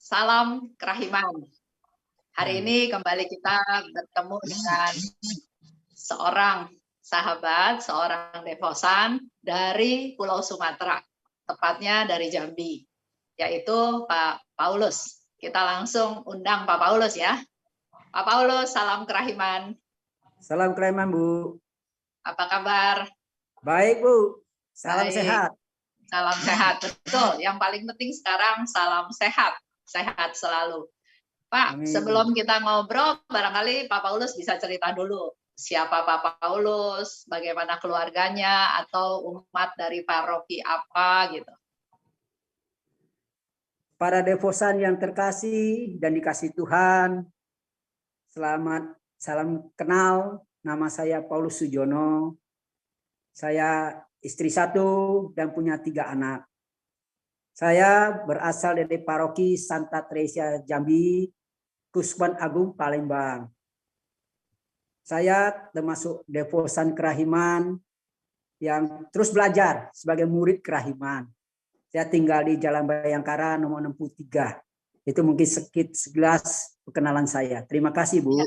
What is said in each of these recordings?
Salam kerahiman. Hari ini kembali kita bertemu dengan seorang sahabat, seorang devosan dari Pulau Sumatera, tepatnya dari Jambi, yaitu Pak Paulus. Kita langsung undang Pak Paulus ya. Pak Paulus, salam kerahiman. Salam kerahiman, Bu. Apa kabar? Baik, Bu. Salam Baik. sehat. Salam sehat, betul. Yang paling penting sekarang salam sehat. Sehat selalu. Pak, Amin. sebelum kita ngobrol, barangkali Pak Paulus bisa cerita dulu. Siapa Pak Paulus, bagaimana keluarganya, atau umat dari paroki apa gitu. Para devosan yang terkasih dan dikasih Tuhan, selamat salam kenal. Nama saya Paulus Sujono. Saya istri 1 dan punya 3 anak. Saya berasal dari paroki Santa Tresia Jambi, Kusman Agung, Palembang. Saya termasuk devosan kerahiman yang terus belajar sebagai murid kerahiman. Saya tinggal di Jalan Bayangkara nomor 63. Itu mungkin sekilas perkenalan saya. Terima kasih, Bu.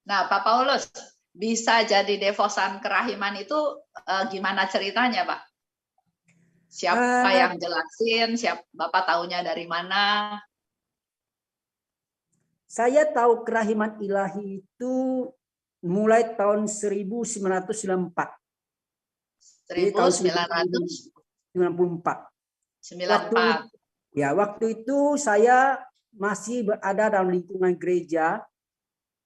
Nah, Pak Paulus, bisa jadi devosan kerahiman itu gimana ceritanya, Pak? Siapa yang jelasin? Bapak tahunya dari mana? Saya tahu kerahiman ilahi itu mulai tahun 1994. 1994. Waktu itu saya masih berada dalam lingkungan gereja.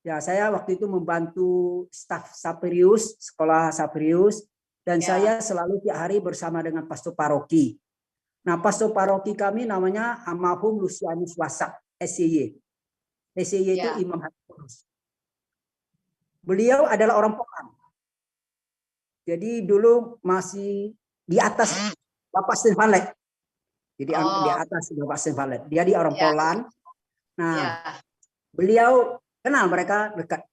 Ya, saya waktu itu membantu staf Saperius, sekolah Saperius, dan saya selalu tiap hari bersama dengan pastor paroki. Nah, pastor paroki kami namanya almarhum Lucianus Wasak, SCY. SCY itu Imam Hati Kudus. Beliau adalah orang Polan. Jadi dulu masih di atas Bapak Stefanet. Jadi di atas Bapak Stefanet. Dia orang Poland. Nah, beliau kenal, mereka dekat.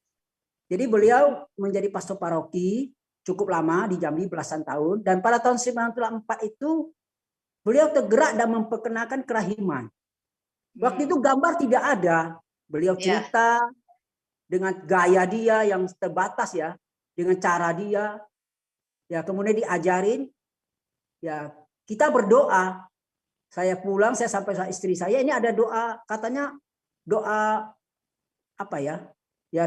Jadi beliau menjadi pastor paroki cukup lama di Jambi belasan tahun. Dan pada tahun 1994 itu beliau tergerak dan memperkenalkan kerahiman. Waktu itu gambar tidak ada. Beliau cerita dengan gaya dia yang terbatas ya, dengan cara dia. Ya, kemudian diajarin. Ya, kita berdoa. Saya pulang, saya sampai sama istri saya, ini ada doa, katanya doa apa ya? Ya,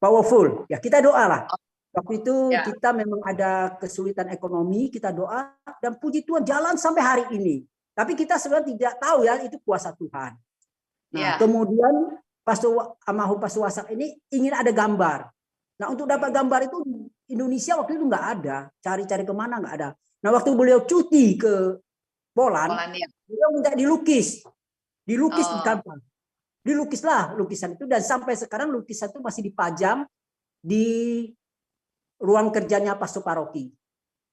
powerful. Ya, kita doa lah. Waktu itu kita memang ada kesulitan ekonomi, kita doa dan puji Tuhan jalan sampai hari ini. Tapi kita sebenarnya tidak tahu ya itu kuasa Tuhan. Nah, kemudian almarhum Pastor Wasak ini ingin ada gambar. Nah, untuk dapat gambar itu Indonesia waktu itu nggak ada, cari-cari kemana nggak ada. Nah, waktu beliau cuti ke Poland, beliau minta dilukis di kantor. Dilukislah lukisan itu dan sampai sekarang lukisan itu masih dipajang di ruang kerjanya pastor paroki.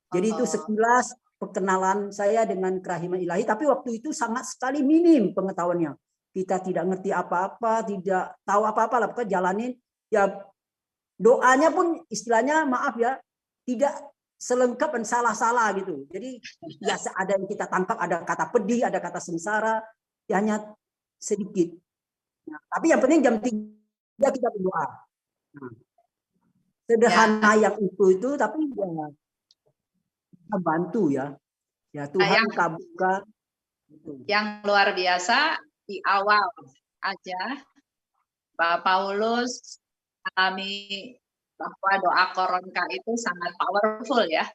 Jadi itu sekilas perkenalan saya dengan kerahiman ilahi, tapi waktu itu sangat sekali minim pengetahuannya. Kita tidak ngerti apa-apa, tidak tahu apa-apa lah, pokoknya jalanin ya. Doanya pun istilahnya maaf ya, tidak selengkap dan salah-salah gitu. Jadi ya ada yang kita tangkap, ada kata pedih, ada kata sengsara, ya hanya sedikit. Nah, tapi yang penting jam 3 kita berdoa. Nah, sederhana yang itu tapi ya, kita bantu ya. Ya Tuhan kabulkan. Yang luar biasa di awal aja Pak Paulus alami bahwa doa koronka itu sangat powerful ya.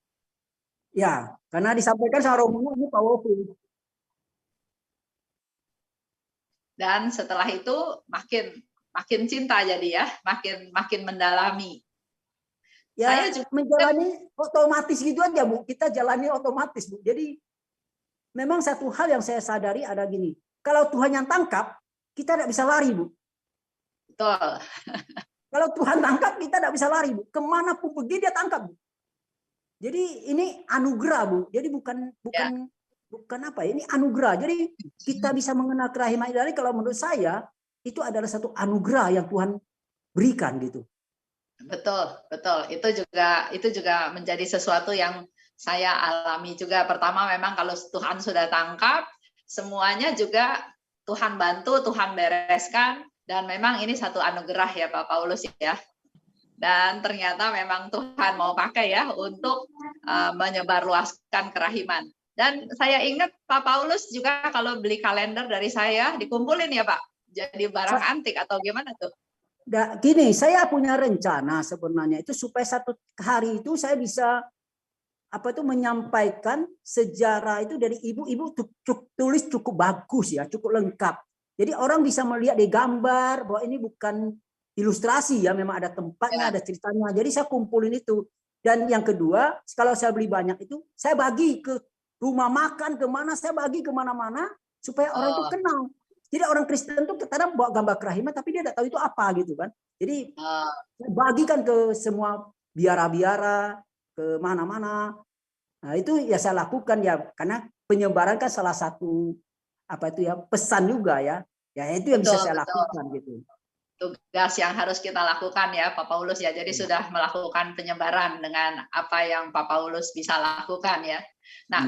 Ya, karena disampaikan sama Romo ini powerful. Dan setelah itu makin cinta jadi ya, makin mendalami. Ya, saya juga menjalani otomatis gitu aja, Bu. Kita jalani otomatis, Bu. Jadi memang satu hal yang saya sadari ada gini. Kalau Tuhan yang tangkap, kita tidak bisa lari, Bu. Betul. Kalau Tuhan tangkap, kita tidak bisa lari, Bu. Kemanapun pergi dia tangkap, Bu. Jadi ini anugerah, Bu. Jadi bukan apa ya, ini anugerah. Jadi kita bisa mengenal kerahiman ilahi, kalau menurut saya itu adalah satu anugerah yang Tuhan berikan gitu. Betul. Itu juga menjadi sesuatu yang saya alami juga. Pertama memang kalau Tuhan sudah tangkap, semuanya juga Tuhan bantu, Tuhan bereskan, dan memang ini satu anugerah ya Pak Paulus ya. Dan ternyata memang Tuhan mau pakai ya untuk menyebarluaskan kerahiman. Dan saya ingat Pak Paulus juga kalau beli kalender dari saya dikumpulin ya Pak, jadi barang antik atau gimana tuh? Gini, saya punya rencana sebenarnya itu supaya satu hari itu saya bisa menyampaikan sejarah itu dari ibu-ibu tulis cukup bagus ya, cukup lengkap. Jadi orang bisa melihat di gambar bahwa ini bukan ilustrasi ya, memang ada tempatnya, ada ceritanya. Jadi saya kumpulin itu. Dan yang kedua, kalau saya beli banyak itu, saya bagi ke rumah makan, kemana, saya bagi kemana-mana supaya orang itu kenal. Jadi orang Kristen itu kadang bawa gambar kerahiman, tapi dia tidak tahu itu apa gitu kan. Jadi saya bagikan ke semua biara-biara, ke mana-mana. Nah, itu ya saya lakukan ya, karena penyebaran kan salah satu pesan juga ya. Ya itu yang bisa saya lakukan gitu. Tugas yang harus kita lakukan ya Pak Paulus ya. Jadi sudah melakukan penyebaran dengan apa yang Pak Paulus bisa lakukan ya. Nah,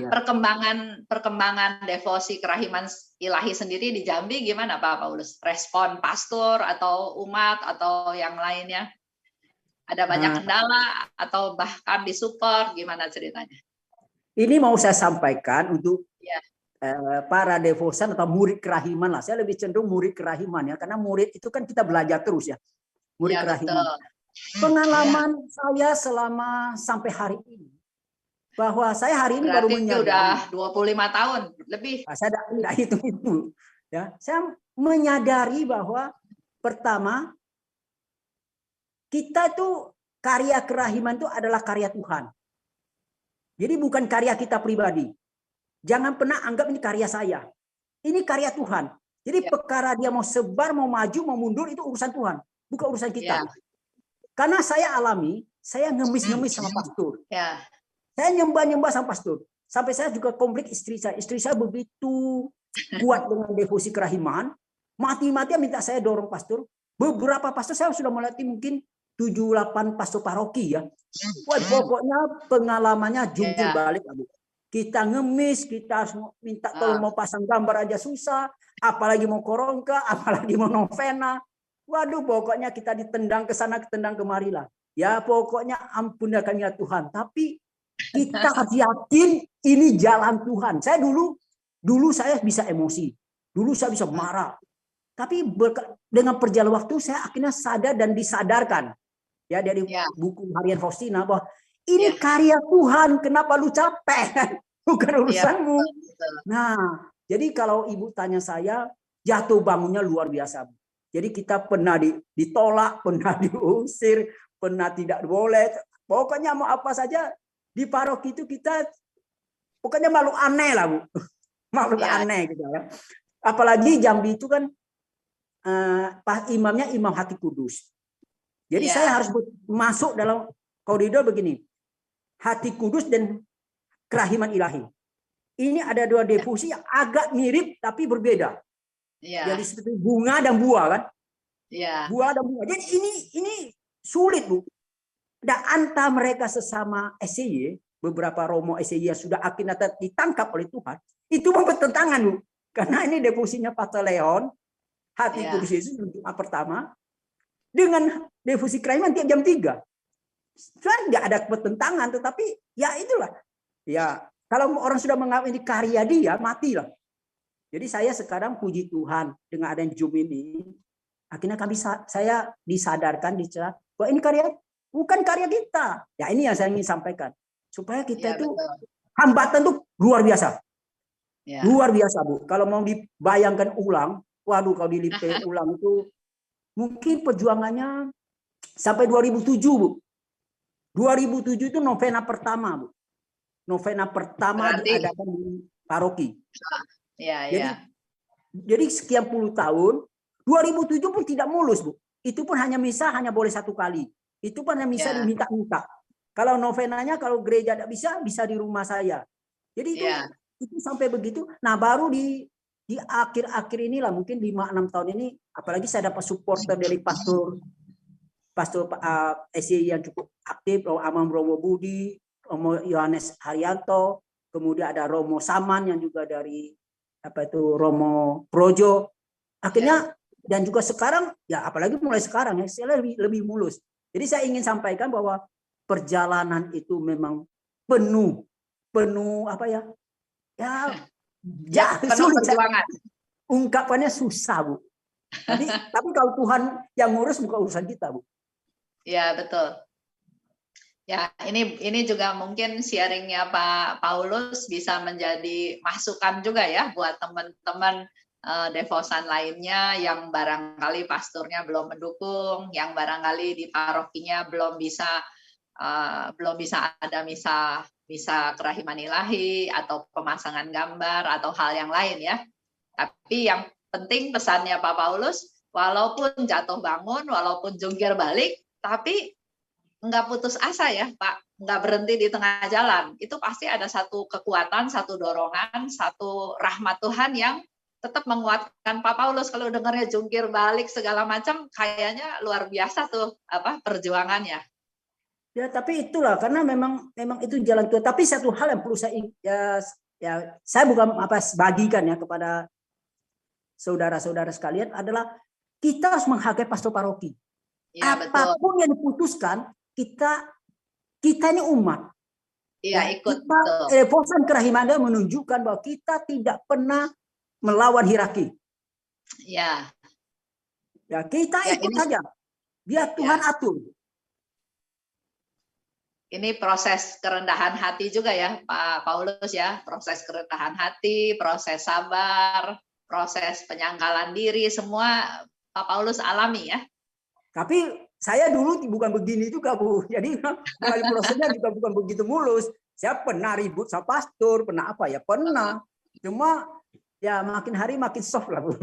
perkembangan devosi kerahiman ilahi sendiri di Jambi gimana Pak Paulus? Respon pastor atau umat atau yang lainnya? Ada banyak kendala atau bahkan disupport, gimana ceritanya? Ini mau saya sampaikan untuk para devosan atau murid kerahiman lah. Saya lebih cenderung murid kerahiman ya, karena murid itu kan kita belajar terus ya. Murid kerahiman. Betul. Pengalaman saya selama sampai hari ini, bahwa saya hari ini baru menyadari. Udah 25 tahun lebih. Saya tidak hitung-hitung. Ya, saya menyadari bahwa pertama kita itu karya kerahiman itu adalah karya Tuhan. Jadi bukan karya kita pribadi. Jangan pernah anggap ini karya saya. Ini karya Tuhan. Jadi perkara dia mau sebar, mau maju, mau mundur itu urusan Tuhan, bukan urusan kita. Karena saya alami, saya ngemis-ngemis sama pastor. Saya nyembah-nyembah sama pastor. Sampai saya juga konflik istri saya. Istri saya begitu kuat dengan devosi kerahiman, mati-matian minta saya dorong pastor. Beberapa pastor saya sudah melatih mungkin 7-8 pastor paroki ya. Wah, pokoknya pengalamannya jungkir balik, Abu. Kita ngemis, kita harus minta tolong mau pasang gambar aja susah, apalagi mau korongka, apalagi mau novena. Waduh, pokoknya kita ditendang ke sana, ditendang kemari lah. Ya pokoknya ampunilah ya Tuhan. Tapi kita harus yakin ini jalan Tuhan. Saya dulu saya bisa emosi, dulu saya bisa marah. Tapi dengan perjalanan waktu saya akhirnya sadar dan disadarkan ya dari buku harian Faustina bahwa ini karya Tuhan, kenapa lu capek? Bukan urusanmu. Nah, jadi kalau ibu tanya saya, jatuh bangunnya luar biasa. Jadi kita pernah ditolak, pernah diusir, pernah tidak boleh. Pokoknya mau apa saja di paroki itu kita pokoknya makhluk aneh lah, Bu. Makhluk aneh gitu ya. Apalagi Jambi itu kan imamnya Imam Hati Kudus. Jadi saya harus masuk dalam koridor begini. Hati Kudus dan kerahiman ilahi. Ini ada dua devosi yang agak mirip tapi berbeda. Jadi seperti bunga dan buah kan? Buah dan buah. Jadi ini sulit, Bu. Dan antara mereka sesama SCY, beberapa romo SCY yang sudah akhirnya ditangkap oleh Tuhan, itu bertentangan, Bu. Karena ini devosinya Pastor Leon, Hati Kudus Yesus untuk pertama, dengan devosi kerahiman tiap jam 3. Sebenarnya nggak ada pertentangan, tetapi ya itulah. Ya, kalau orang sudah menganggap ini karya dia, matilah. Jadi saya sekarang puji Tuhan dengan adanya Zoom ini, akhirnya saya disadarkan, dicerah bahwa ini karya bukan karya kita. Ya ini yang saya ingin sampaikan. Supaya kita itu hambatan tuh luar biasa. Luar biasa, Bu. Kalau mau dibayangkan ulang, waduh kalau dilipat ulang itu mungkin perjuangannya sampai 2007, Bu. 2007 itu novena pertama, Bu. Novena pertama diadakan di paroki. Jadi sekian puluh tahun, 2007 pun tidak mulus, Bu. Itu pun hanya misa hanya boleh 1 kali. Itu pun hanya misa diminta-minta. Kalau novenanya kalau gereja tidak bisa di rumah saya. Jadi itu sampai begitu. Nah, baru di akhir-akhir inilah mungkin 5-6 tahun ini, apalagi saya dapat supporter dari pastor SCY yang cukup aktif, Amam Romo Budi, Romo Yohanes Haryanto, kemudian ada Romo Saman yang juga dari Romo Projo. Akhirnya dan juga sekarang ya apalagi mulai sekarang ya saya lebih mulus. Jadi saya ingin sampaikan bahwa perjalanan itu memang penuh penuh sulit. perjuangan. Ungkapannya susah, Bu. Tapi kalau Tuhan yang ngurus bukan urusan kita, Bu. Ya, betul. Ya, ini juga mungkin sharingnya Pak Paulus bisa menjadi masukan juga ya buat teman-teman devosan lainnya yang barangkali pastornya belum mendukung, yang barangkali di parokinya belum bisa ada misa kerahiman ilahi atau pemasangan gambar atau hal yang lain ya. Tapi yang penting pesannya Pak Paulus, walaupun jatuh bangun, walaupun jungkir balik, tapi nggak putus asa ya Pak, nggak berhenti di tengah jalan. Itu pasti ada satu kekuatan, satu dorongan, satu rahmat Tuhan yang tetap menguatkan Pak Paulus. Kalau dengarnya jungkir balik segala macam, kayaknya luar biasa tuh perjuangannya. Ya, tapi itulah karena memang itu jalan Tuhan. Tapi satu hal yang perlu saya bukan bagikan ya kepada saudara-saudara sekalian adalah kita harus menghargai pastor paroki. Ya, apapun yang diputuskan, kita ini umat. Iya, ikut. Devosan Kerahiman menunjukkan bahwa kita tidak pernah melawan hierarki. Ya. Ya, kita ikut saja. Biar Tuhan atur. Ini proses kerendahan hati juga ya Pak Paulus ya, proses kerendahan hati, proses sabar, proses penyangkalan diri, semua Pak Paulus alami ya. Tapi saya dulu bukan begini juga, Bu. Jadi melalui prosesnya juga bukan begitu mulus. Saya pernah ribut sama pastor, pernah pernah. Cuma ya makin hari makin soft lah, Bu.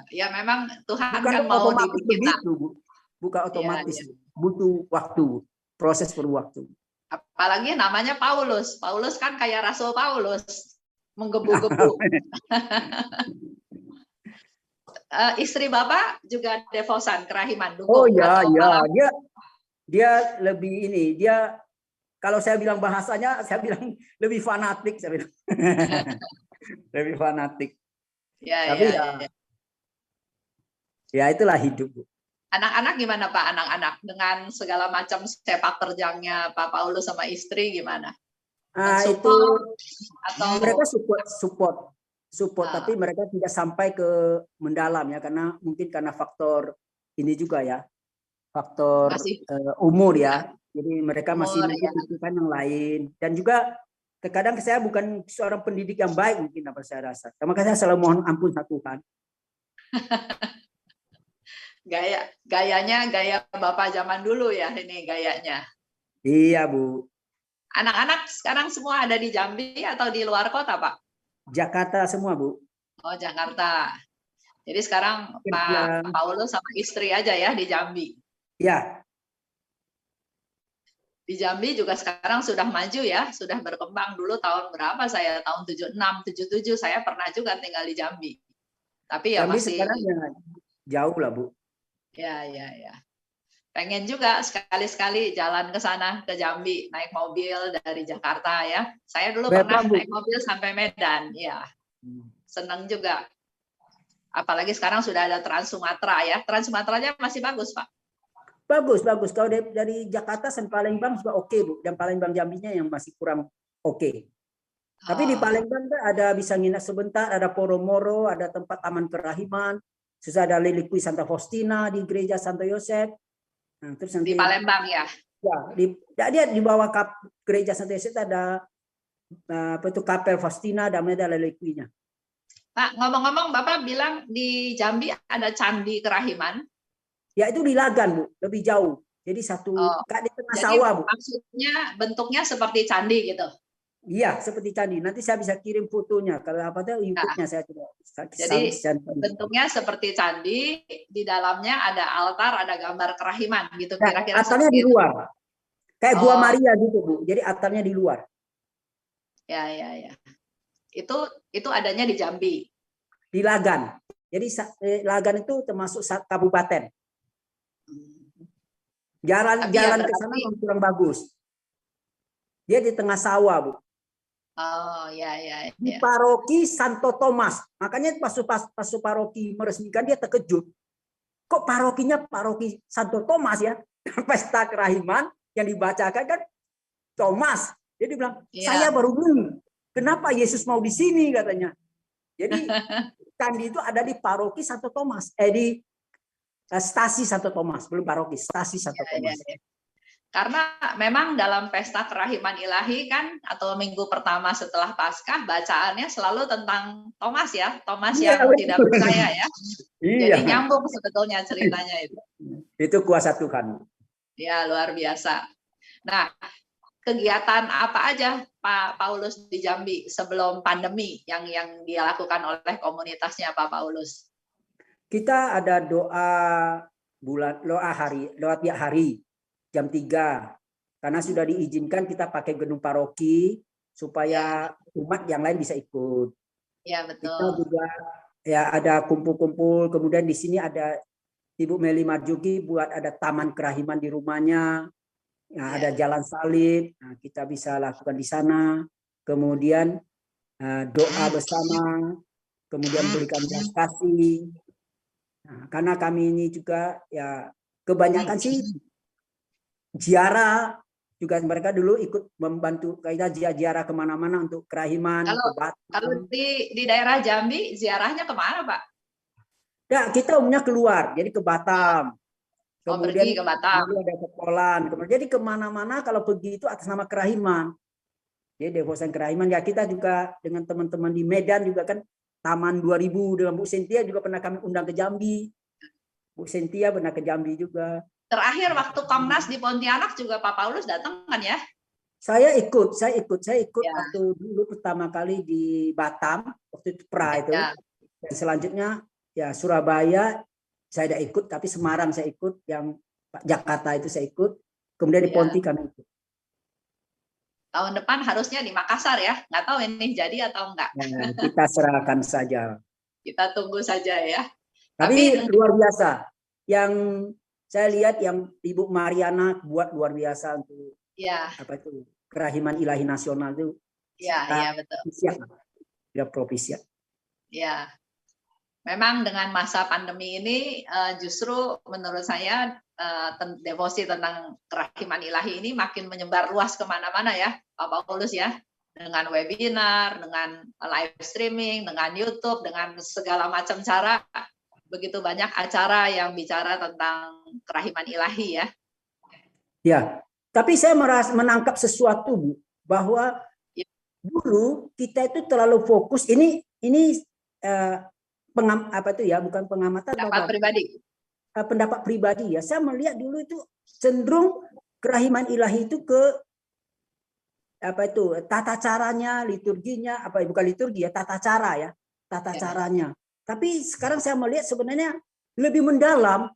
Ya memang Tuhan bukan kan mau didik kita. Begitu, Bu. Bukan otomatis. Ya. Butuh waktu, proses perlu waktu. Apalagi namanya Paulus. Paulus kan kayak Rasul Paulus, menggebu-gebu. Istri Bapak juga devosan Kerahiman dukung. Oh ya, dia lebih ini, dia kalau saya bilang bahasanya, saya bilang lebih fanatik, saya bilang. Lebih fanatik. Ya itulah hidup, Bu. Anak-anak gimana Pak? Anak-anak dengan segala macam sepak terjangnya Pak Paulus sama istri gimana? Itu atau mereka support, tapi mereka tidak sampai ke mendalam ya, karena mungkin karena faktor ini juga ya, faktor umur ya. Jadi mereka masih membutuhkan yang lain, dan juga terkadang saya bukan seorang pendidik yang baik mungkin apa saya rasa. Makanya saya selalu mohon ampun sama Tuhan. Gayanya gaya Bapak zaman dulu ya, ini gayanya. Iya, Bu. Anak-anak sekarang semua ada di Jambi atau di luar kota, Pak? Jakarta semua, Bu. Oh, Jakarta. Jadi sekarang Pak Paulus sama istri aja ya di Jambi. Ya. Di Jambi juga sekarang sudah maju ya, sudah berkembang. Dulu tahun berapa saya? Tahun 76, 77 saya pernah juga tinggal di Jambi. Tapi ya masih sekarang jauh lah, Bu. Ya. Pengen juga sekali-sekali jalan ke sana, ke Jambi, naik mobil dari Jakarta ya. Saya dulu pernah naik mobil sampai Medan, ya. Senang juga. Apalagi sekarang sudah ada Trans Sumatera ya. Trans Sumateranya masih bagus, Pak? Bagus. Kalau dari Jakarta sampai Palembang sudah oke, Bu. Dan Palembang Jambinya yang masih kurang oke. Tapi di Palembang ada bisa nginap sebentar, ada Poromoro, ada tempat Taman Kerahiman, susah ada Relikwi Santa Faustina di Gereja Santo Yosef. Nah, terus nanti, di Palembang ya? Ya, dia di bawah Gereja Santo Yosef ada Kapel Faustina, dan ada Relikwinya. Pak, ngomong-ngomong, Bapak bilang di Jambi ada Candi Kerahiman. Ya itu di Lagan, Bu, lebih jauh. Jadi di tengah sawah, Bu. Maksudnya bentuknya seperti candi gitu. Iya, seperti candi. Nanti saya bisa kirim fotonya. Kalau YouTube-nya saya coba. Jadi bentuknya seperti candi, di dalamnya ada altar, ada gambar kerahiman gitu kira-kira. Altarnya di luar. Kayak Gua Maria gitu, Bu. Jadi altarnya di luar. Ya. Itu adanya di Jambi. Di Lagan. Jadi Lagan itu termasuk kabupaten. Jalan ke sana kurang bagus. Dia di tengah sawah, Bu. Oh, ya, Di paroki Santo Thomas. Makanya pas paroki meresmikan dia terkejut. Kok parokinya paroki Santo Thomas ya? Pesta kerahiman yang dibacakan kan Thomas. Jadi bilang, saya baru bingung. Kenapa Yesus mau di sini katanya. Jadi candi itu ada di paroki Santo Thomas. Di stasi Santo Thomas, belum paroki, stasi Santo Thomas. Karena memang dalam pesta kerahiman ilahi kan, atau minggu pertama setelah Paskah, bacaannya selalu tentang Thomas ya, Thomas yang tidak percaya ya. Jadi nyambung sebetulnya ceritanya itu. Itu kuasa Tuhan. Ya, luar biasa. Nah, kegiatan apa aja Pak Paulus di Jambi sebelum pandemi yang dia lakukan oleh komunitasnya Pak Paulus? Kita ada doa tiap hari jam 3 karena sudah diizinkan kita pakai gedung paroki supaya umat yang lain bisa ikut. Ya, betul. Kita juga ya ada kumpul-kumpul, kemudian di sini ada Ibu Meli Marjuki buat ada taman kerahiman di rumahnya. Nah, ada jalan salib, nah, kita bisa lakukan di sana. Kemudian doa bersama, kemudian berikan belas kasih. Nah, karena kami ini juga ya kebanyakan sih ziarah, juga mereka dulu ikut membantu kita ziarah kemana-mana untuk kerahiman. Kalau di daerah Jambi ziarahnya kemana Pak? Ya, kita umumnya keluar, jadi ke Batam. Kemudian pergi ke Batam. Ada ke Polan. Jadi kemana-mana kalau pergi itu atas nama kerahiman. Jadi devosan kerahiman ya, kita juga dengan teman-teman di Medan juga kan Taman 2000 dengan Bu Sentia juga pernah kami undang ke Jambi. Bu Sentia pernah ke Jambi juga. Terakhir waktu Komnas di Pontianak juga Pak Paulus datang kan ya? Saya ikut ya. Waktu dulu pertama kali di Batam, waktu itu itu. Ya. Dan selanjutnya ya Surabaya saya tidak ikut, tapi Semarang saya ikut, yang Jakarta itu saya ikut, kemudian di Ponti kami ikut. Tahun depan harusnya di Makassar ya, nggak tahu ini jadi atau enggak. Ya, kita serahkan saja. Kita tunggu saja ya. Tapi luar biasa, yang saya lihat yang Ibu Mariana buat luar biasa untuk apa itu kerahiman ilahi nasional itu. Iya, betul. Tidak propisia. Ya. Memang dengan masa pandemi ini justru menurut saya devosi tentang kerahiman ilahi ini makin menyebar luas kemana-mana ya Pak Paulus ya, dengan webinar, dengan live streaming, dengan YouTube, dengan segala macam cara, begitu banyak acara yang bicara tentang kerahiman ilahi ya. Ya, tapi saya menangkap sesuatu Bu, bahwa dulu kita itu terlalu fokus ini bukan pengamatan, pendapat pribadi ya. Saya melihat dulu itu cenderung kerahiman ilahi itu ke tata caranya, liturginya, bukan liturgi ya, tata cara ya, tata caranya. Tapi sekarang saya melihat sebenarnya lebih mendalam.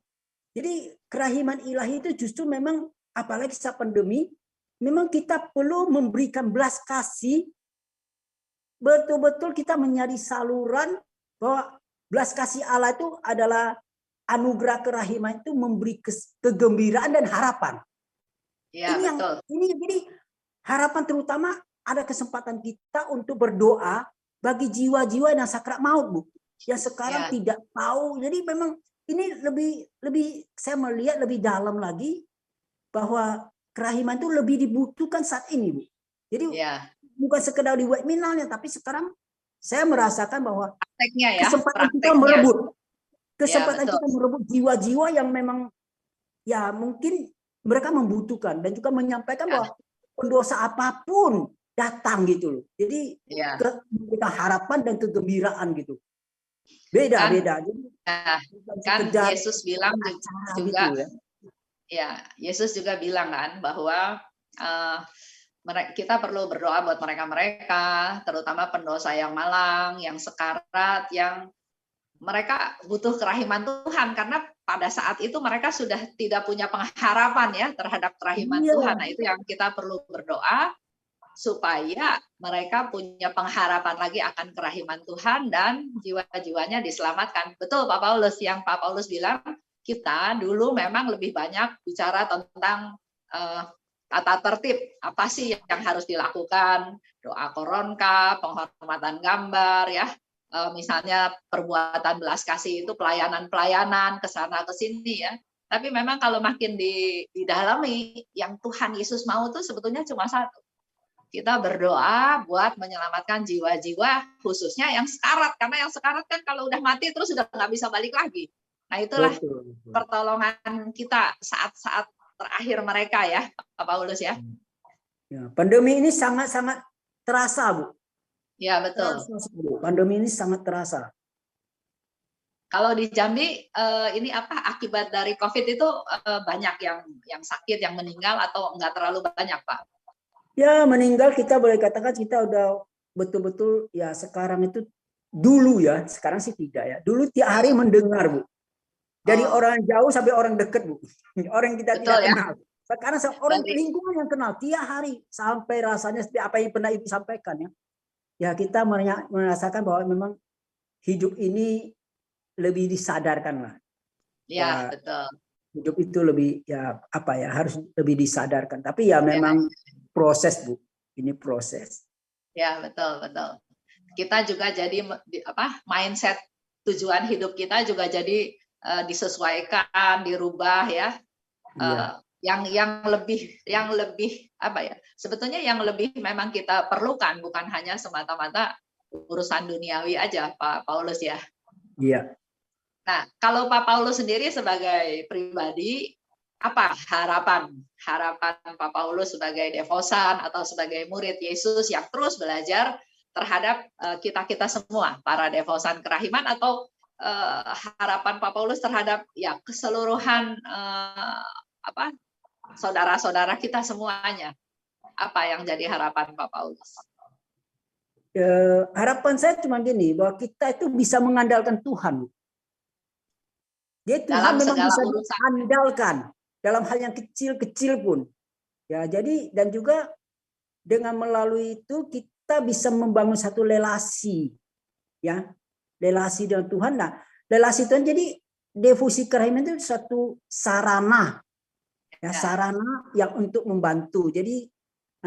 Jadi kerahiman ilahi itu justru memang apalagi saat pandemi, memang kita perlu memberikan belas kasih, betul-betul kita mencari saluran bahwa belas kasih Allah itu adalah anugerah kerahiman itu memberi kegembiraan dan harapan. Ya, ini jadi harapan terutama ada kesempatan kita untuk berdoa bagi jiwa-jiwa yang sakrat maut, Bu, yang sekarang tidak tahu. Jadi memang ini lebih saya melihat lebih dalam lagi bahwa kerahiman itu lebih dibutuhkan saat ini, Bu. Jadi bukan sekedar di webinarnya, tapi sekarang saya merasakan bahwa kesempatan kita merebut, kita merebut jiwa-jiwa yang memang ya mungkin mereka membutuhkan, dan juga menyampaikan bahwa pendosa apapun datang gitu loh. Jadi memberikan harapan dan kegembiraan gitu. Beda. Kan Yesus bilang juga gitu ya. Yesus juga bilang kan bahwa kita perlu berdoa buat mereka-mereka, terutama pendosa yang malang, yang sekarat, yang mereka butuh kerahiman Tuhan, karena pada saat itu mereka sudah tidak punya pengharapan ya terhadap kerahiman Tuhan. Nah, itu yang kita perlu berdoa supaya mereka punya pengharapan lagi akan kerahiman Tuhan dan jiwa-jiwanya diselamatkan. Betul Pak Paulus, yang Pak Paulus bilang, kita dulu memang lebih banyak bicara tentang tata tertib apa sih yang harus dilakukan, doa koronka, penghormatan gambar ya, misalnya perbuatan belas kasih itu pelayanan-pelayanan ke sana ke sini ya. Tapi memang kalau makin didalami, yang Tuhan Yesus mau tuh sebetulnya cuma satu. Kita berdoa buat menyelamatkan jiwa-jiwa khususnya yang sekarat, karena yang sekarat kan kalau udah mati terus sudah nggak bisa balik lagi. Nah itulah pertolongan kita saat-saat terakhir mereka ya, Pak Paulus ya. Pandemi ini sangat-sangat terasa, Bu. Ya betul. Pandemi ini sangat terasa. Kalau di Jambi ini apa akibat dari COVID itu banyak yang sakit, yang meninggal atau enggak terlalu banyak, Pak? Ya meninggal kita boleh katakan kita udah betul-betul ya sekarang itu dulu ya, sekarang sih tidak ya. Dulu tiap hari mendengar, Bu. Jadi orang jauh sampai orang dekat, Bu. Orang kita betul, tidak ya? Kenal. Sekarang orang lingkungan yang kenal tiap hari sampai rasanya seperti apa yang pernah Ibu sampaikan ya. Ya kita merasakan bahwa memang hidup ini lebih disadarkan lah. Ya, betul. Hidup itu lebih ya apa ya harus lebih disadarkan. Tapi ya memang proses, Bu. Ini proses. Ya, betul, betul. Kita juga jadi apa? Mindset tujuan hidup kita juga jadi disesuaikan, dirubah ya. Yang lebih apa ya? Sebetulnya yang lebih memang kita perlukan bukan hanya semata-mata urusan duniawi aja, Pak Paulus ya. Iya. Nah, kalau Pak Paulus sendiri sebagai pribadi, apa harapan Pak Paulus sebagai devosan atau sebagai murid Yesus yang terus belajar terhadap kita semua, para devosan kerahiman, atau harapan Pak Paulus terhadap ya keseluruhan apa saudara-saudara kita semuanya? Apa yang jadi harapan Pak Paulus? Harapan saya cuma gini, bahwa kita itu bisa mengandalkan Tuhan. Jadi Tuhan memang bisa diandalkan dalam hal yang kecil-kecil pun. Ya, jadi dan juga dengan melalui itu kita bisa membangun satu relasi, ya, relasi dengan Tuhan. Nah, relasi Tuhan jadi devosi kerahiman itu satu sarana, ya, sarana yang untuk membantu. Jadi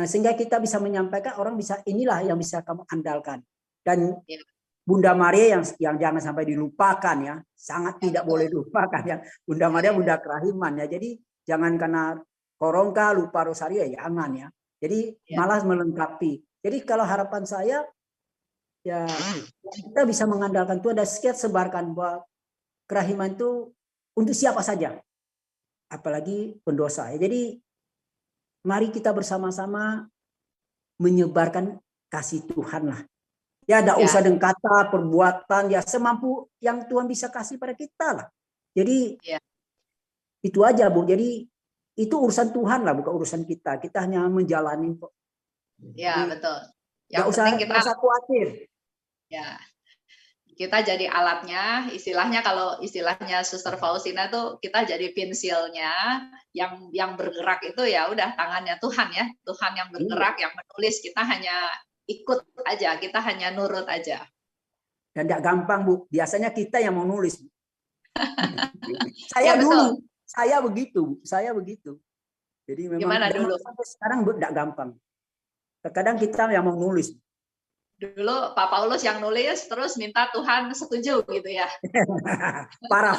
sehingga kita bisa menyampaikan orang bisa inilah yang bisa kamu andalkan. Dan Bunda Maria yang jangan sampai dilupakan ya, sangat tidak boleh dilupakan ya. Bunda Maria Bunda kerahiman ya. Jadi jangan karena koronka lupa rosario ya jangan ya. Jadi malah melengkapi. Jadi kalau harapan saya ya kita bisa mengandalkan Tuhan dan sebarkan bahwa kerahiman itu untuk siapa saja. Apalagi pendosa ya. Jadi mari kita bersama-sama menyebarkan kasih Tuhan lah. Ya, tidak usah dengan kata, perbuatan, ya semampu yang Tuhan bisa kasih pada kita lah. Jadi itu aja, Bu. Jadi itu urusan Tuhan lah, bukan urusan kita. Kita hanya menjalani kok. Ya, betul. Yang penting kita usah khawatir. Ya, kita jadi alatnya. Istilahnya kalau istilahnya Suster Faustina tuh kita jadi pensilnya. Yang bergerak itu ya udah tangannya Tuhan ya. Tuhan yang bergerak, yang menulis, kita hanya ikut aja, kita hanya nurut aja. Dan tidak gampang, Bu. Biasanya kita yang mau nulis. Saya dulu, saya begitu, Bu. Saya begitu. Jadi memang gimana dulu? Sampai sekarang tidak gampang. Terkadang kita yang mau nulis. Dulu Pak Paulus yang nulis, terus minta Tuhan setuju gitu ya. Parah.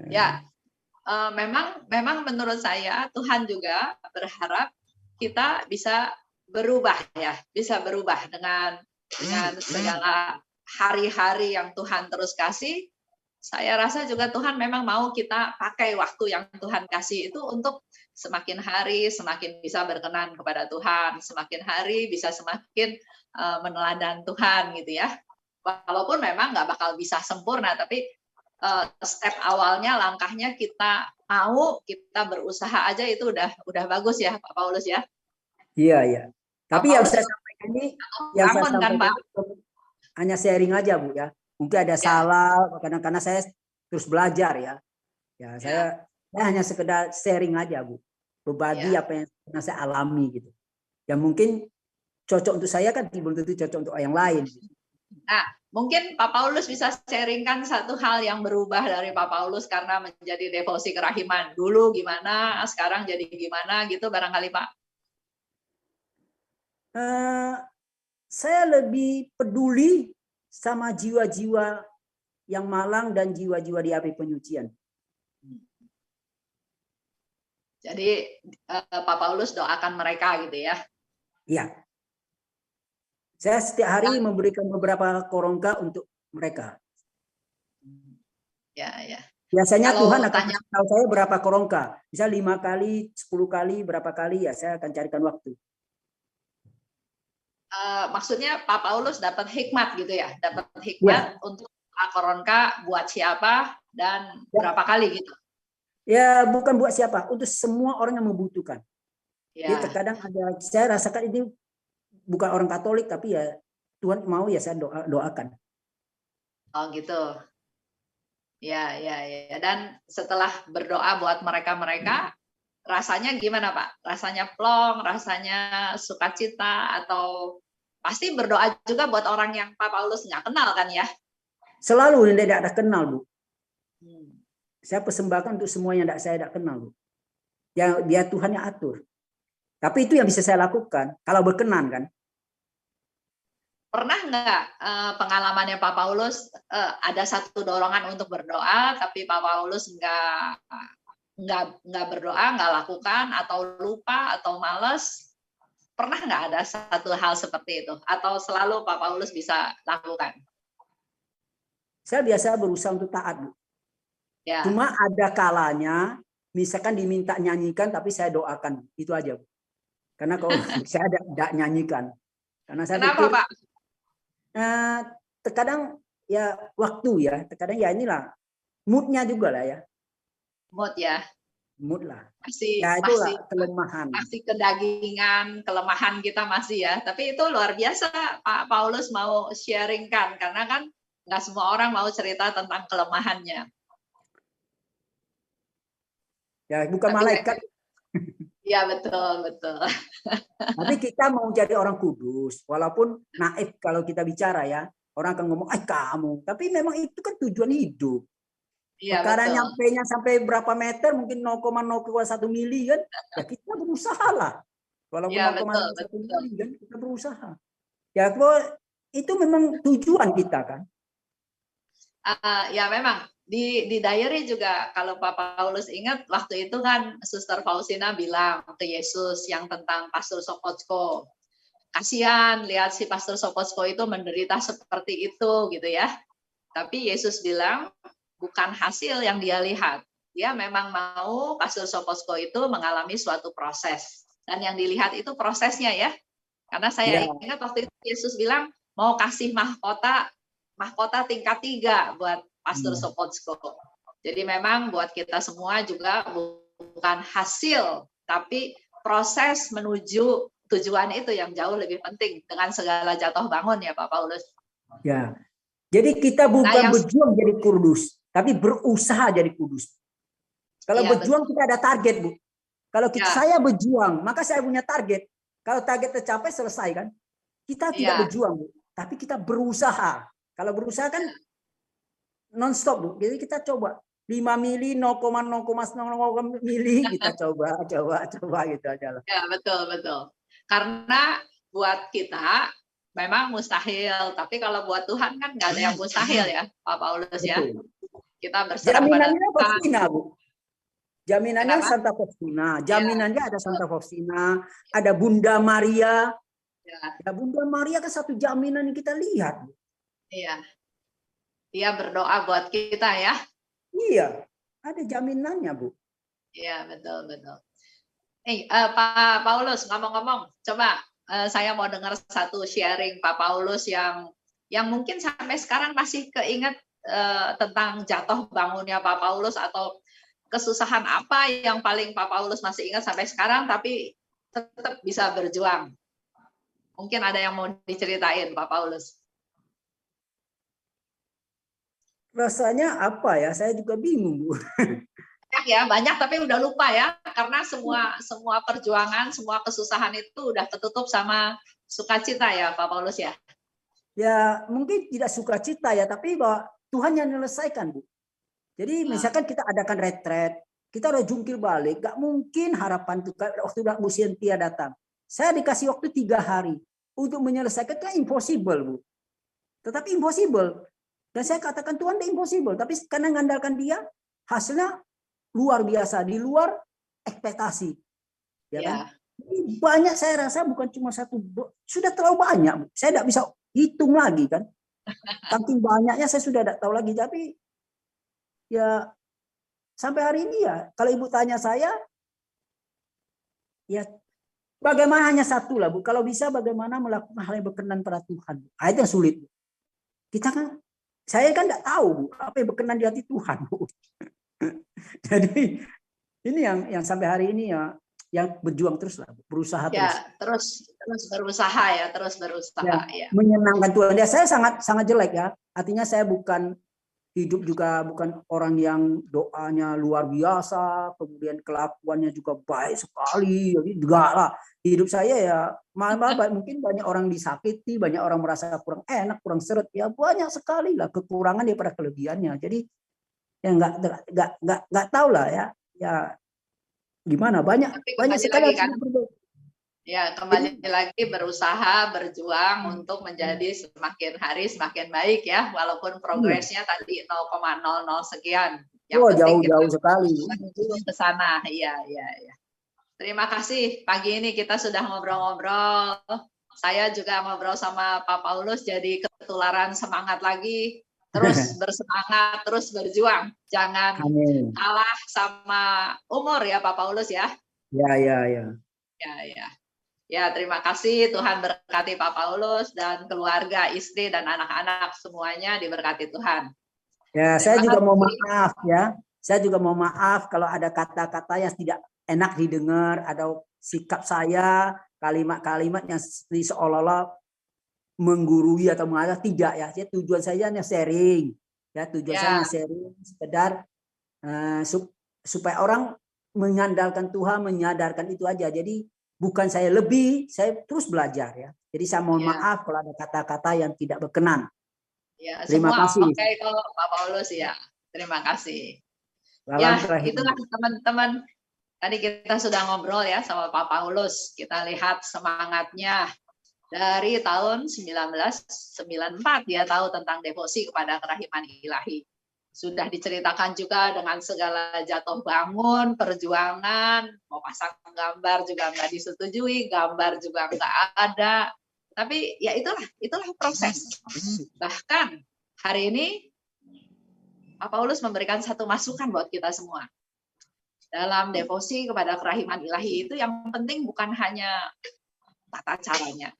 Ya, memang menurut saya Tuhan juga berharap kita bisa berubah ya, bisa berubah dengan segala hari-hari yang Tuhan terus kasih. Saya rasa juga Tuhan memang mau kita pakai waktu yang Tuhan kasih itu untuk semakin hari semakin bisa berkenan kepada Tuhan, semakin hari bisa semakin meneladan Tuhan gitu ya. Walaupun memang nggak bakal bisa sempurna, tapi step awalnya, langkahnya kita mau, kita berusaha aja itu udah bagus ya Pak Paulus ya. Iya, iya. Tapi yang saya sampaikan ini yang saya sampaikan kan, hanya sharing aja, Bu ya. Mungkin ada salah karena saya terus belajar ya. Ya, saya hanya sekedar sharing aja, Bu. Berbagi apa yang pernah saya alami gitu. Yang mungkin cocok untuk saya kan belum tentu cocok untuk yang lain. Nah, mungkin Pak Paulus bisa sharingkan satu hal yang berubah dari Pak Paulus karena menjadi devosi kerahiman. Dulu gimana, sekarang jadi gimana gitu barangkali Pak? Saya lebih peduli sama jiwa-jiwa yang malang dan jiwa-jiwa di api penyucian. Jadi Pak Paulus doakan mereka gitu ya? Iya. Saya setiap hari memberikan beberapa korongka untuk mereka. Ya, ya. Biasanya kalau Tuhan akan tahu saya berapa korongka. Bisa 5 kali, 10 kali, berapa kali ya saya akan carikan waktu. Maksudnya Pak Paulus dapat hikmat gitu ya? Dapat hikmat ya, untuk korongka buat siapa dan ya, berapa kali gitu? Ya bukan buat siapa, untuk semua orang yang membutuhkan. Ya. Jadi terkadang ada, saya rasakan ini bukan orang Katolik, tapi ya Tuhan mau ya saya doakan. Oh gitu. Ya, ya, ya. Dan setelah berdoa buat mereka-mereka, rasanya gimana Pak? Rasanya plong, rasanya sukacita, atau pasti berdoa juga buat orang yang Pak Paulus nggak kenal kan ya? Selalu tidak ada kenal, Bu. Saya persembahkan untuk semua yang saya tidak kenal, Bu. Ya, biar Tuhan yang atur. Tapi itu yang bisa saya lakukan kalau berkenan kan. Pernah nggak pengalamannya Pak Paulus ada satu dorongan untuk berdoa, tapi Pak Paulus nggak berdoa, nggak lakukan, atau lupa, atau males? Pernah nggak ada satu hal seperti itu? Atau selalu Pak Paulus bisa lakukan? Saya biasa berusaha untuk taat, Bu. Ya. Cuma ada kalanya, misalkan diminta nyanyikan, tapi saya doakan. Itu aja, Bu. Karena kalau saya tidak nyanyikan. Karena saya Kenapa, pikir, Pak? Terkadang ya waktu ya, terkadang ya inilah moodnya juga lah ya. Mood ya. Mood lah. Masih, ya itulah kelemahan. Masih kedagingan, kelemahan kita masih ya. Tapi itu luar biasa Pak Paulus mau sharingkan, karena kan nggak semua orang mau cerita tentang kelemahannya. Ya bukan malaikat. Iya betul, betul. Tapi kita mau jadi orang kudus, walaupun naif kalau kita bicara ya, orang akan ngomong, kamu. Tapi memang itu kan tujuan hidup. Ya, perkara nyampainya sampai berapa meter, mungkin 0,01 mili kan, ya kita berusaha lah. Walaupun ya, 0,01 mili kan, kita berusaha. Ya, itu memang tujuan kita kan. Ya memang. Di diary juga kalau Pak Paulus ingat waktu itu kan Suster Faustina bilang ke Yesus yang tentang Pastor Sopocko, kasihan lihat si Pastor Sopocko itu menderita seperti itu gitu ya. Tapi Yesus bilang bukan hasil yang dia lihat, dia memang mau Pastor Sopocko itu mengalami suatu proses, dan yang dilihat itu prosesnya ya. Karena saya ingat waktu itu Yesus bilang mau kasih mahkota tingkat 3 buat Pastor Sopocko. Jadi memang buat kita semua juga bukan hasil, tapi proses menuju tujuan itu yang jauh lebih penting dengan segala jatuh bangun ya Pak Paulus. Ya, jadi kita bukan berjuang jadi kudus, tapi berusaha jadi kudus. Kalau berjuang kita ada target, Bu. Kalau saya berjuang, maka saya punya target. Kalau target tercapai selesai kan? Kita tidak berjuang, Bu, tapi kita berusaha. Kalau berusaha kan non-stop, Bu. Jadi kita coba 5 mili, 0,0 mili kita coba gitu aja lah. Ya, betul. Karena buat kita memang mustahil, tapi kalau buat Tuhan kan nggak ada yang mustahil ya, Pak Paulus ya. Kita berserah pada Tuhan. Bu. Jaminannya Santa Faustina, jaminannya ada Santa Faustina, ada Bunda Maria. Ya, Bunda Maria kan satu jaminan yang kita lihat. Iya. Dia berdoa buat kita ya. Iya, ada jaminannya, Bu. Iya, betul. Pak Paulus, ngomong-ngomong, coba saya mau dengar satu sharing Pak Paulus yang mungkin sampai sekarang masih keinget tentang jatuh bangunnya Pak Paulus, atau kesusahan apa yang paling Pak Paulus masih ingat sampai sekarang, tapi tetap bisa berjuang. Mungkin ada yang mau diceritain Pak Paulus. Rasanya apa ya? Saya juga bingung, Bu. Banyak tapi udah lupa ya, karena semua perjuangan, semua kesusahan itu udah ketutup sama sukacita ya Pak Paulus ya. ya mungkin tidak sukacita ya, tapi bahwa Tuhan yang menyelesaikan, Bu. Jadi misalkan kita adakan retret, kita udah jungkir balik, gak mungkin harapan itu waktu Bu Cynthia datang. Saya dikasih waktu 3 hari untuk menyelesaikan, kan impossible, Bu. Tetapi impossible. Dan saya katakan Tuhan itu impossible, tapi karena mengandalkan Dia, hasilnya luar biasa, di luar ekspektasi. Ya kan? Banyak saya rasa bukan cuma satu, sudah terlalu banyak. Saya tidak bisa hitung lagi kan. Saking banyaknya saya sudah tidak tahu lagi, tapi ya sampai hari ini ya, kalau Ibu tanya saya, ya bagaimana hanya satu lah, Bu. Kalau bisa bagaimana melakukan hal yang berkenan pada Tuhan. Itu yang sulit. Kita kan, saya kan tidak tahu, Bu, apa yang berkenan di hati Tuhan, Bu. Jadi ini yang sampai hari ini ya, yang berjuang terus lah, berusaha terus berusaha ya, ya. Menyenangkan Tuhan. Ya, saya sangat jelek ya. Artinya saya bukan hidup juga bukan orang yang doanya luar biasa, kemudian kelakuannya juga baik sekali. Jadi enggak lah. Hidup saya ya malah mungkin banyak orang disakiti, banyak orang merasa kurang enak, kurang seret. Ya banyak sekali lah kekurangan daripada kelebihannya. Jadi ya enggak tahu lah ya. Ya gimana, banyak sekali kan? Ya, kembali lagi berusaha, berjuang untuk menjadi semakin hari semakin baik ya, walaupun progresnya tadi 0,00 sekian. Yang jauh sekali menuju ke sana. Iya. Terima kasih, pagi ini kita sudah ngobrol-ngobrol. Saya juga ngobrol sama Pak Paulus, jadi ketularan semangat lagi. Terus bersemangat, terus berjuang. Jangan kalah sama umur ya Pak Paulus ya. Ya. Ya, terima kasih. Tuhan berkati Pak Paulus dan keluarga, istri, dan anak-anak semuanya diberkati Tuhan. Ya, saya juga mau maaf ya. Saya juga mau maaf kalau ada kata-kata yang tidak enak didengar, ada sikap saya, kalimat-kalimat yang seolah-olah menggurui atau mengajar, tidak ya. Tujuan saya hanya sharing. Ya, tujuan saya hanya sharing sekedar supaya orang mengandalkan Tuhan, menyadarkan itu aja. Jadi bukan saya lebih, saya terus belajar ya. Jadi saya mohon maaf kalau ada kata-kata yang tidak berkenan. Ya, terima kasih. Oke, kalau Pak Paulus ya. Terima kasih. Itulah teman-teman. Tadi kita sudah ngobrol ya sama Pak Paulus. Kita lihat semangatnya dari tahun 1994 dia tahu tentang devosi kepada kerahiman ilahi. Sudah diceritakan juga dengan segala jatuh bangun, perjuangan, mau pasang gambar juga nggak disetujui, gambar juga nggak ada. Tapi ya itulah proses. Bahkan hari ini Pak Paulus memberikan satu masukan buat kita semua. Dalam devosi kepada kerahiman ilahi itu yang penting bukan hanya tata caranya,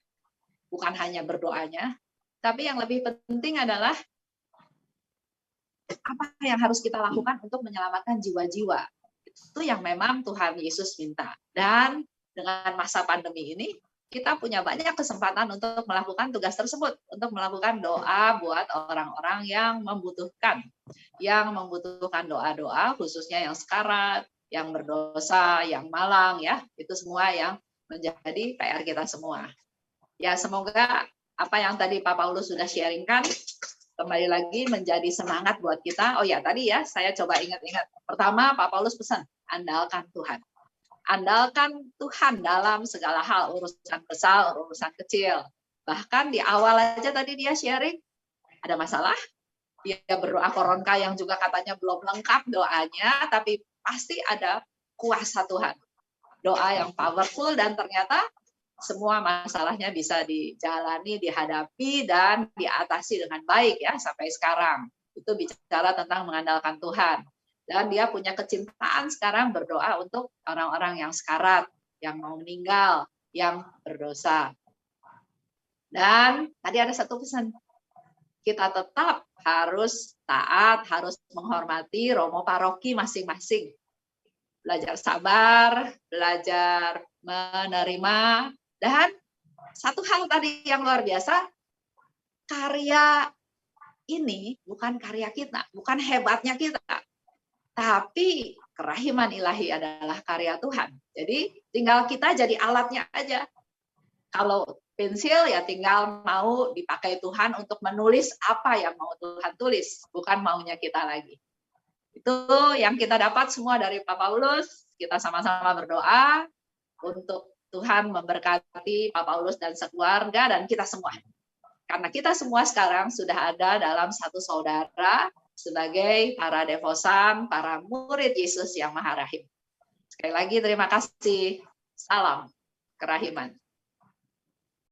bukan hanya berdoanya, tapi yang lebih penting adalah apa yang harus kita lakukan untuk menyelamatkan jiwa-jiwa. Itu yang memang Tuhan Yesus minta. Dan dengan masa pandemi ini, kita punya banyak kesempatan untuk melakukan tugas tersebut, untuk melakukan doa buat orang-orang yang membutuhkan doa-doa, khususnya yang sekarat, yang berdosa, yang malang, ya, itu semua yang menjadi PR kita semua. Ya, semoga apa yang tadi Pak Paulus sudah sharingkan kembali lagi menjadi semangat buat kita. Oh ya, tadi ya saya coba ingat-ingat. Pertama, Pak Paulus pesan, andalkan Tuhan. Andalkan Tuhan dalam segala hal, urusan besar, urusan kecil. Bahkan di awal aja tadi dia sharing, ada masalah, dia berdoa koronka yang juga katanya belum lengkap doanya, tapi pasti ada kuasa Tuhan. Doa yang powerful dan ternyata semua masalahnya bisa dijalani, dihadapi, dan diatasi dengan baik ya sampai sekarang. Itu bicara tentang mengandalkan Tuhan. Dan dia punya kecintaan sekarang berdoa untuk orang-orang yang sekarat, yang mau meninggal, yang berdosa. Dan tadi ada satu pesan. Kita tetap harus taat, harus menghormati romo paroki masing-masing. Belajar sabar, belajar menerima. Dan satu hal tadi yang luar biasa, karya ini bukan karya kita, bukan hebatnya kita, tapi kerahiman ilahi adalah karya Tuhan. Jadi tinggal kita jadi alatnya aja. Kalau pensil, ya tinggal mau dipakai Tuhan untuk menulis apa yang mau Tuhan tulis, bukan maunya kita lagi. Itu yang kita dapat semua dari Pak Paulus. Kita sama-sama berdoa untuk Tuhan memberkati Pak Paulus dan sekeluarga dan kita semua. Karena kita semua sekarang sudah ada dalam satu saudara sebagai para devosan, para murid Yesus yang Maha Rahim. Sekali lagi terima kasih. Salam kerahiman.